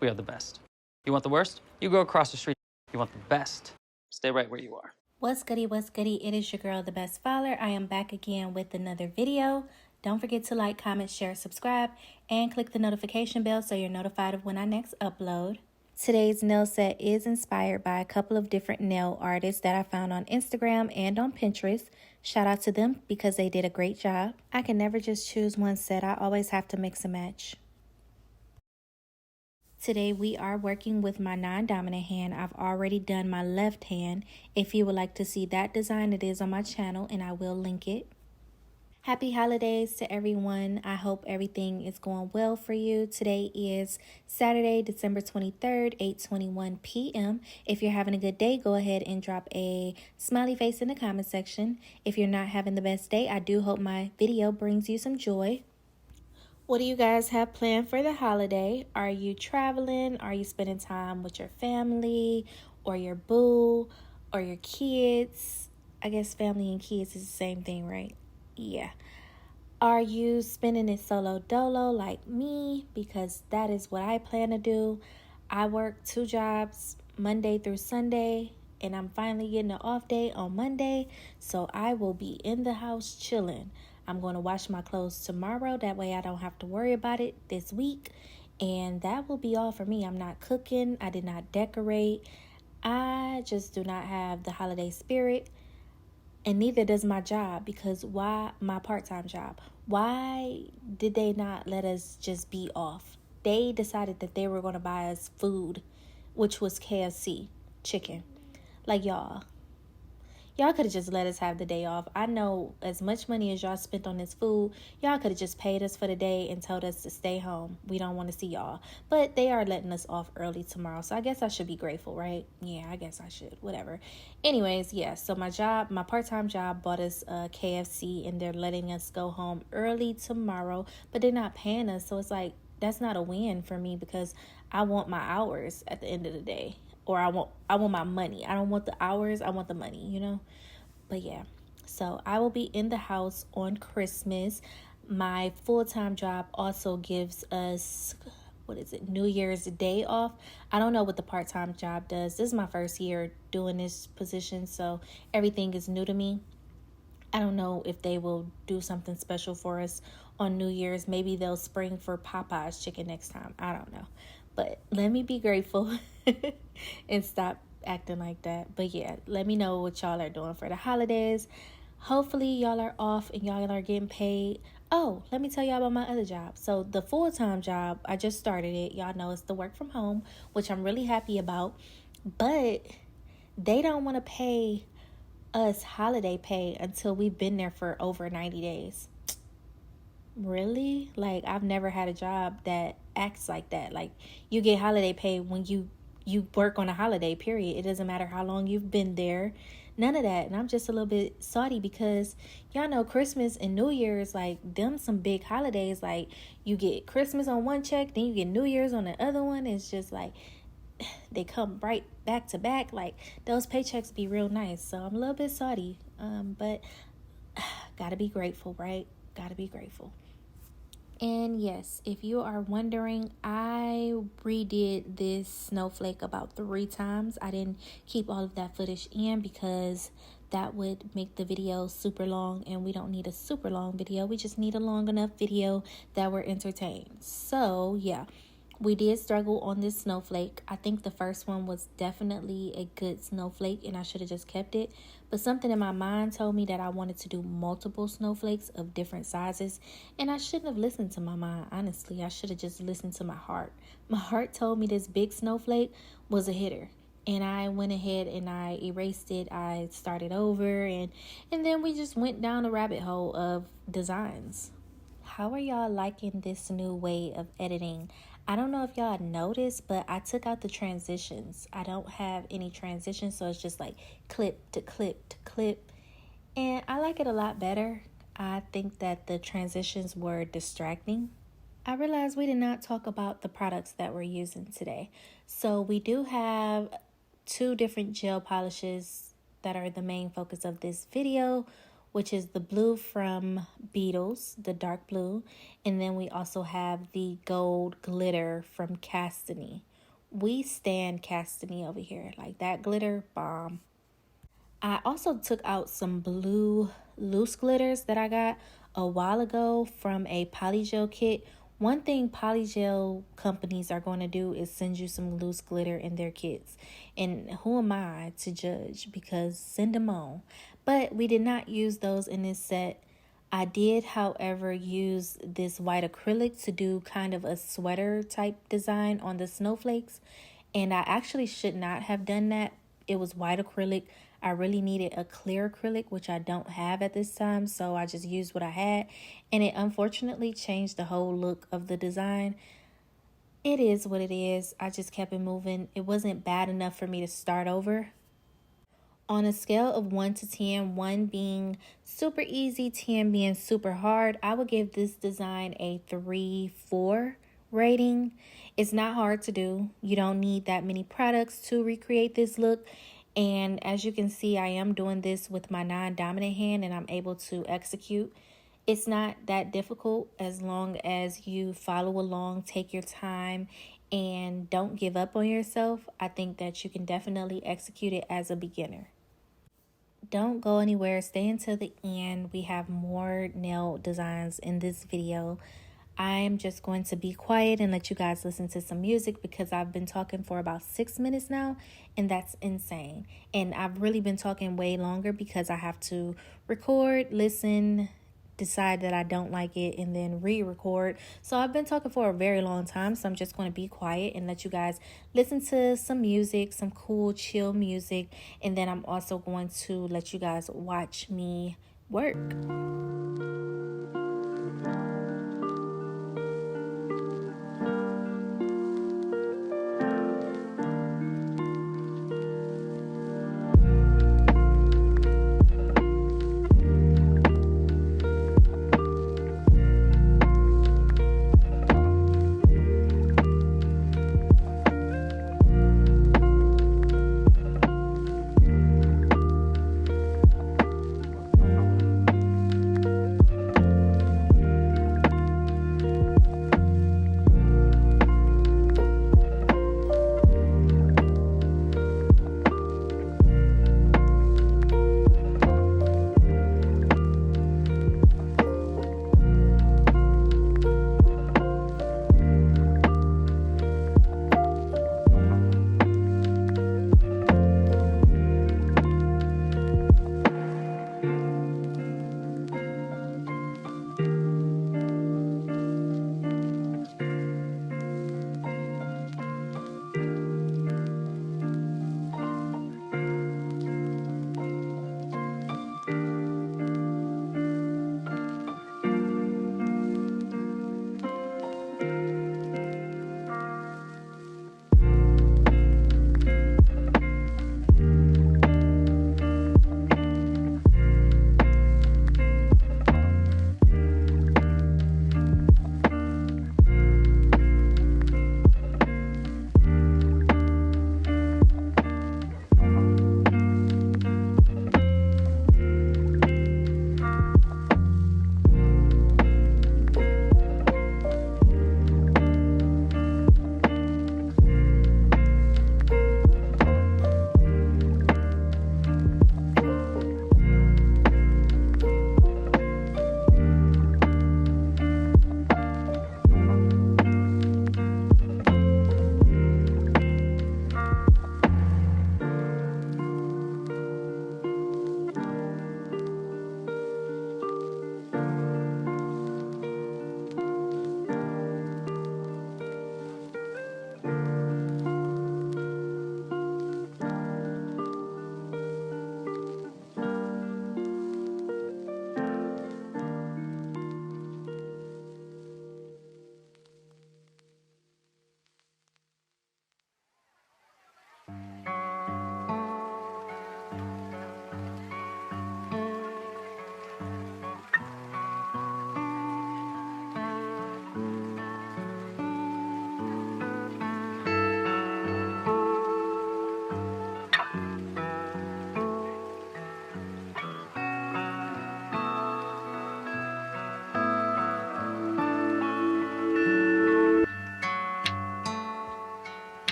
We are the best. You want the worst? You go across the street. You want the best? Stay right where you are. What's goody, what's goody? It is your girl, the best fowler. I am back again with another video. Don't forget to like, comment, share, subscribe, and click the notification bell so you're notified of when I next upload. Today's nail set is inspired by a couple of different nail artists that I found on Instagram and on Pinterest. Shout out to them because they did a great job. I can never just choose one set. I always have to mix and match. Today we are working with my non-dominant hand. I've already done my left hand. If you would like to see that design, it is on my channel and I will link it. Happy holidays to everyone. I hope everything is going well for you. Today is Saturday, December 23rd, 8:21 p.m. If you're having a good day, go ahead and drop a smiley face in the comment section. If you're not having the best day, I do hope my video brings you some joy. What do you guys have planned for the holiday? Are you traveling? Are you spending time with your family or your boo or your kids? I guess family and kids is the same thing, right? Yeah. Are you spending it solo dolo like me? Because that is what I plan to do. I work 2 jobs Monday through Sunday, and I'm finally getting an off day on Monday. So I will be in the house chilling. I'm going to wash my clothes tomorrow. That way I don't have to worry about it this week. And that will be all for me. I'm not cooking. I did not decorate. I just do not have the holiday spirit. And neither does my job, because why, my part-time job, why did they not let us just be off? They decided that they were going to buy us food, which was KFC chicken. Like, y'all could have just let us have the day off. I know as much money as y'all spent on this food, y'all could have just paid us for the day and told us to stay home. We don't want to see y'all. But they are letting us off early tomorrow. So I guess I should be grateful, right? Yeah, I guess I should. Whatever. Anyways, yeah. So my part-time job bought us KFC, and they're letting us go home early tomorrow. But they're not paying us. So it's like, that's not a win for me, because I want my hours at the end of the day. Or I want my money. I don't want the hours. I want the money, you know? But yeah. So I will be in the house on Christmas. My full-time job also gives us, New Year's Day off. I don't know what the part-time job does. This is my first year doing this position, so everything is new to me. I don't know if they will do something special for us on New Year's. Maybe they'll spring for Popeye's chicken next time. I don't know. But let me be grateful and stop acting like that. But yeah, let me know what y'all are doing for the holidays. Hopefully y'all are off and y'all are getting paid. Oh, let me tell y'all about my other job. So the full-time job, I just started it. Y'all know it's the work from home, which I'm really happy about. But they don't want to pay us holiday pay until we've been there for over 90 days. Really? Like, I've never had a job that acts like that. Like, you get holiday pay when you work on a holiday, period. It doesn't matter how long you've been there. None of that. And I'm just a little bit salty because y'all know Christmas and New Year's, like, them some big holidays. Like, you get Christmas on one check, then you get New Year's on the other one. It's just like, they come right back to back. Like, those paychecks be real nice. So I'm a little bit salty. But gotta be grateful, right? Gotta be grateful. And yes, if you are wondering, I redid this snowflake about 3 times. I didn't keep all of that footage in because that would make the video super long, and we don't need a super long video. We just need a long enough video that we're entertained. So yeah, we did struggle on this snowflake. I think the first one was definitely a good snowflake, and I should have just kept it. But something in my mind told me that I wanted to do multiple snowflakes of different sizes, and I shouldn't have listened to my mind, honestly. I should have just listened to my heart. My heart told me this big snowflake was a hitter, and I went ahead and I erased it. I started over, and then we just went down a rabbit hole of designs. How are y'all liking this new way of editing? I don't know if y'all noticed, but I took out the transitions. I don't have any transitions, so it's just like clip to clip to clip. And I like it a lot better. I think that the transitions were distracting. I realized we did not talk about the products that we're using today. So we do have 2 different gel polishes that are the main focus of this video. which is the blue from Beetles, the dark blue. And then we also have the gold glitter from Castany. We stand Castany over here. Like that glitter, bomb. I also took out some blue loose glitters that I got a while ago from a POLYGEL kit. One thing POLYGEL companies are going to do is send you some loose glitter in their kits. And who am I to judge? Because send them on. But we did not use those in this set. I did, however, use this white acrylic to do kind of a sweater type design on the snowflakes. And I actually should not have done that. It was white acrylic. I really needed a clear acrylic, which I don't have at this time, so I just used what I had, and it unfortunately changed the whole look of the design. It is what it is. I just kept it moving. It wasn't bad enough for me to start over. On a scale of 1 to 10, 1 being super easy, 10 being super hard, I would give this design a 3-4 rating. It's not hard to do. You don't need that many products to recreate this look. And as you can see, I am doing this with my non-dominant hand and I'm able to execute. It's not that difficult as long as you follow along, take your time, and don't give up on yourself. I think that you can definitely execute it as a beginner. Don't go anywhere. Stay until the end. We have more nail designs in this video. I'm just going to be quiet and let you guys listen to some music because I've been talking for about 6 minutes now, and that's insane. And I've really been talking way longer because I have to record, listen, decide that I don't like it, and then re-record. So I've been talking for a very long time, so I'm just going to be quiet and let you guys listen to some music, some cool, chill music, and then I'm also going to let you guys watch me work.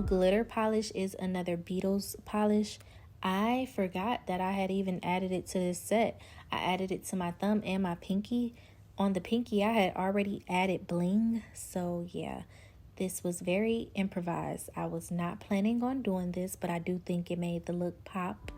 blue glitter polish is another Beetles polish. I forgot that I had even added it to this set. I added it to my thumb and my pinky. On the pinky, I had already added bling. So yeah, this was very improvised. I was not planning on doing this, but I do think it made the look pop.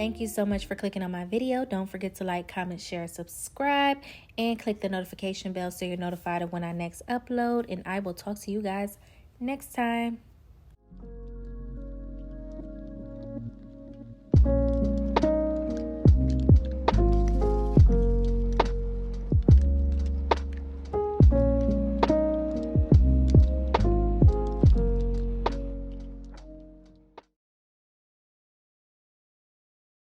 Thank you so much for clicking on my video. Don't forget to like, comment, share, subscribe, and click the notification bell so you're notified of when I next upload. And I will talk to you guys next time.